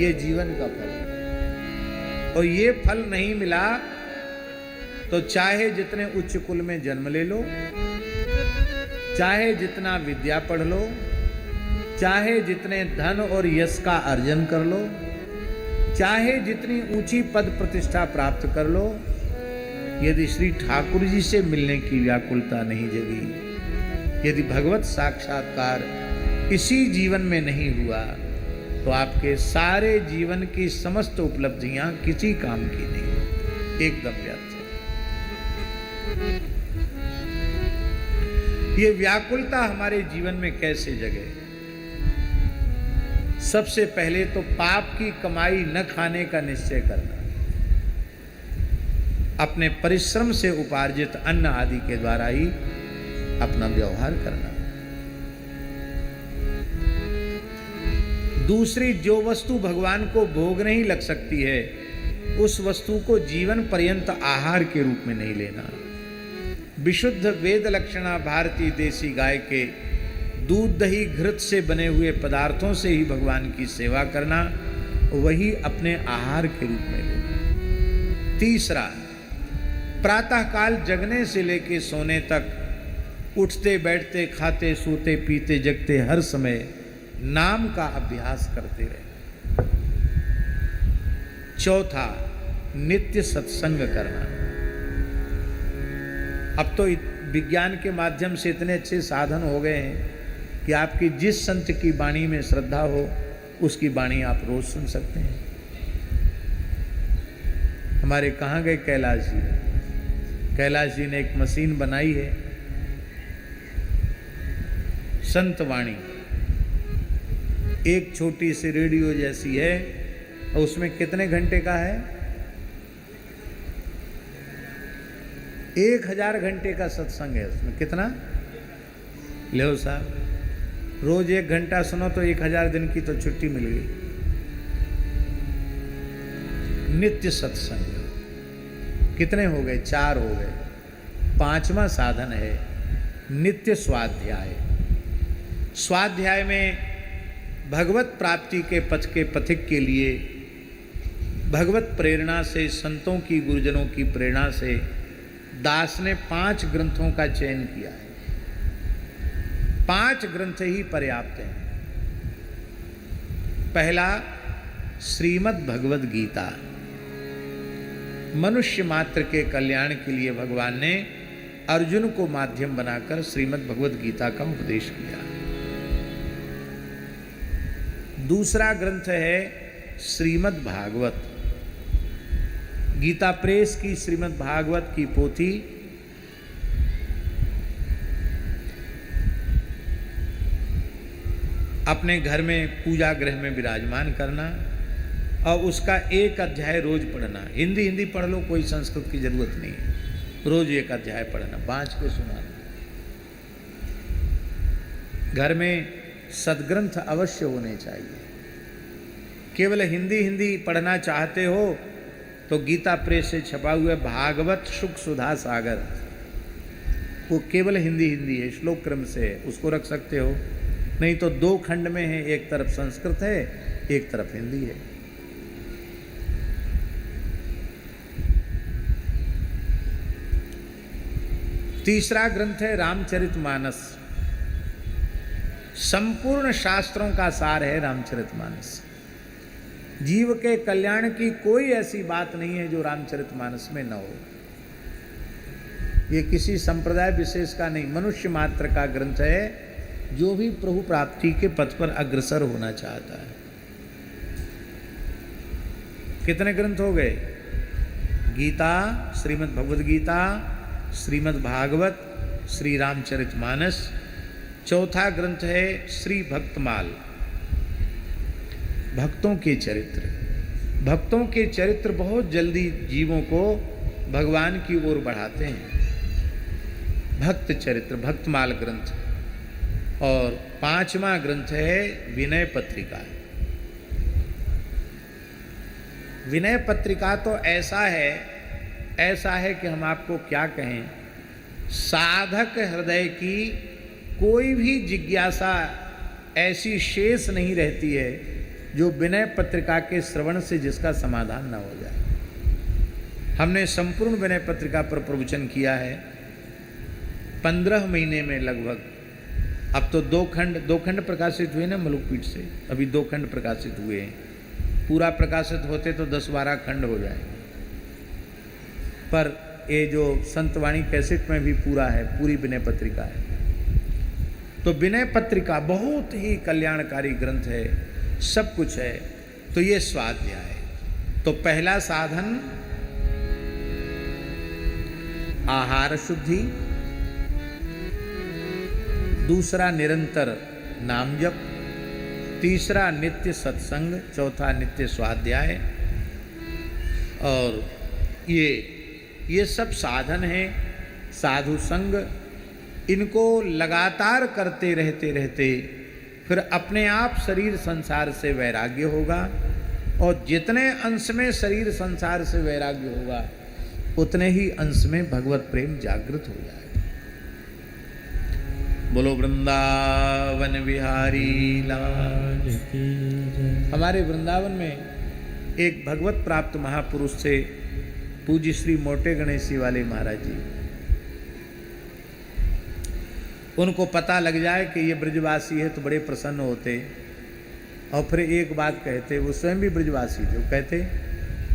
ये जीवन का फल है। और ये फल नहीं मिला तो चाहे जितने उच्च कुल में जन्म ले लो, चाहे जितना विद्या पढ़ लो, चाहे जितने धन और यश का अर्जन कर लो, चाहे जितनी ऊंची पद प्रतिष्ठा प्राप्त कर लो, यदि श्री ठाकुर जी से मिलने की व्याकुलता नहीं जगी, यदि भगवत साक्षात्कार इसी जीवन में नहीं हुआ, तो आपके सारे जीवन की समस्त उपलब्धियां किसी काम की नहीं, एकदम व्यर्थ है। ये व्याकुलता हमारे जीवन में कैसे जगे? सबसे पहले तो पाप की कमाई न खाने का निश्चय करना, अपने परिश्रम से उपार्जित अन्न आदि के द्वारा ही अपना व्यवहार करना। दूसरी, जो वस्तु भगवान को भोग नहीं लग सकती है, उस वस्तु को जीवन पर्यंत आहार के रूप में नहीं लेना। विशुद्ध वेद लक्षणा भारतीय देसी गाय के दूध दही घृत से बने हुए पदार्थों से ही भगवान की सेवा करना, वही अपने आहार के रूप में लेना। तीसरा, प्रातःकाल जगने से लेकर सोने तक उठते बैठते खाते सोते पीते जगते हर समय नाम का अभ्यास करते रहे। चौथा, नित्य सत्संग करना। अब तो विज्ञान के माध्यम से इतने अच्छे साधन हो गए हैं कि आपकी जिस संत की वाणी में श्रद्धा हो, उसकी वाणी आप रोज सुन सकते हैं। हमारे कहाँ गए कैलाश जी? कैलाश जी ने एक मशीन बनाई है, संत वाणी। एक छोटी सी रेडियो जैसी है, और उसमें कितने घंटे का है? 1000 घंटे का सत्संग है उसमें। कितना ले साहब? रोज 1 घंटा सुनो तो 1000 दिन की तो छुट्टी मिल गई। नित्य सत्संग कितने हो गए? 4 हो गए। 5वां साधन है नित्य स्वाध्याय। स्वाध्याय में भगवत प्राप्ति के पथ के पथिक के लिए भगवत प्रेरणा से, संतों की गुरुजनों की प्रेरणा से दास ने 5 ग्रंथों का चयन किया है। 5 ग्रंथ ही पर्याप्त हैं। पहला, श्रीमद् भगवद गीता। मनुष्य मात्र के कल्याण के लिए भगवान ने अर्जुन को माध्यम बनाकर श्रीमद् भगवद गीता का उपदेश किया। दूसरा ग्रंथ है श्रीमद् भागवत। गीता प्रेस की श्रीमद् भागवत की पोथी अपने घर में पूजा गृह में विराजमान करना और उसका 1 अध्याय रोज पढ़ना। हिंदी पढ़ लो, कोई संस्कृत की जरूरत नहीं है। रोज 1 अध्याय पढ़ना, बाँच के सुनाना। घर में सदग्रंथ अवश्य होने चाहिए। केवल हिंदी पढ़ना चाहते हो तो गीता प्रेस से छपा हुआ भागवत शुक सुधा सागर, वो केवल हिंदी है, श्लोक क्रम से है, उसको रख सकते हो। नहीं तो 2 खंड में है, एक तरफ संस्कृत है, एक तरफ हिंदी है। तीसरा ग्रंथ है रामचरितमानस। संपूर्ण शास्त्रों का सार है रामचरितमानस। जीव के कल्याण की कोई ऐसी बात नहीं है जो रामचरितमानस में न हो। ये किसी संप्रदाय विशेष का नहीं, मनुष्य मात्र का ग्रंथ है, जो भी प्रभु प्राप्ति के पथ पर अग्रसर होना चाहता है। कितने ग्रंथ हो गए? गीता, श्रीमद् भगवद गीता, श्रीमद् भागवत, श्री रामचरितमानस। चौथा ग्रंथ है श्री भक्तमाल, भक्तों के चरित्र। भक्तों के चरित्र बहुत जल्दी जीवों को भगवान की ओर बढ़ाते हैं। भक्त चरित्र, भक्तमाल ग्रंथ। और 5वां ग्रंथ है विनय पत्रिका। विनय पत्रिका तो ऐसा है कि हम आपको क्या कहें। साधक हृदय की कोई भी जिज्ञासा ऐसी शेष नहीं रहती है जो विनय पत्रिका के श्रवण से जिसका समाधान न हो जाए। हमने संपूर्ण विनय पत्रिका पर प्रवचन किया है 15 महीने में लगभग। अब तो दो खंड प्रकाशित हुए ना मलुकपीठ से, अभी 2 खंड प्रकाशित हुए हैं। पूरा प्रकाशित होते तो 10-12 खंड हो जाए, पर ये जो संतवाणी कैसेट में भी पूरा है, पूरी विनय पत्रिका है। तो विनय पत्रिका बहुत ही कल्याणकारी ग्रंथ है, सब कुछ है। तो ये स्वाध्याय है। तो पहला साधन आहार शुद्धि, दूसरा निरंतर नाम जप, तीसरा नित्य सत्संग, चौथा नित्य स्वाध्याय। और ये सब साधन हैं, साधु संग। इनको लगातार करते रहते फिर अपने आप शरीर संसार से वैराग्य होगा, और जितने अंश में शरीर संसार से वैराग्य होगा उतने ही अंश में भगवत प्रेम जागृत हो जाएगा। बोलो वृंदावन बिहारी लाल की जय। हमारे वृंदावन में एक भगवत प्राप्त महापुरुष थे, पूज्य श्री मोटे गणेशी वाले महाराज जी। उनको पता लग जाए कि ये ब्रजवासी है तो बड़े प्रसन्न होते, और फिर एक बात कहते, वो स्वयं भी ब्रजवासी थे। वो कहते,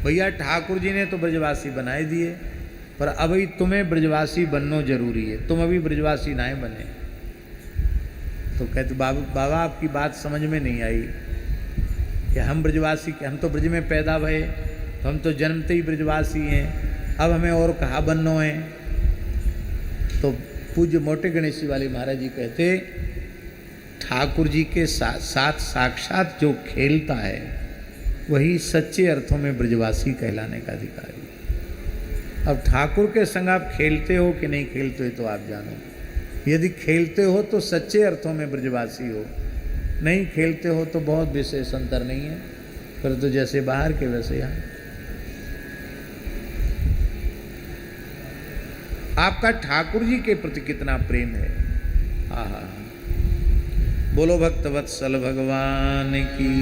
भैया ठाकुर जी ने तो ब्रजवासी बनाए दिए, पर अभी तुम्हें ब्रजवासी बनना जरूरी है, तुम अभी ब्रजवासी ना बने। तो कहते, बाबा आपकी बात समझ में नहीं आई कि हम ब्रजवासी, हम तो ब्रज में पैदा भये, तो हम तो जन्मते ही ब्रजवासी हैं, अब हमें और कहाँ बनना है। तो पूज्य मोटे गणेशी वाले महाराज जी कहते, ठाकुर जी के साथ साक्षात जो खेलता है वही सच्चे अर्थों में ब्रजवासी कहलाने का अधिकारी। अब ठाकुर के संग आप खेलते हो कि नहीं खेलते हो तो आप जानो। यदि खेलते हो तो सच्चे अर्थों में ब्रजवासी हो, नहीं खेलते हो तो बहुत विशेष अंतर नहीं है, फिर तो जैसे बाहर के वैसे यहाँ। आपका ठाकुर जी के प्रति कितना प्रेम है। हाँ हाँ, बोलो भक्त वत्सल भगवान की।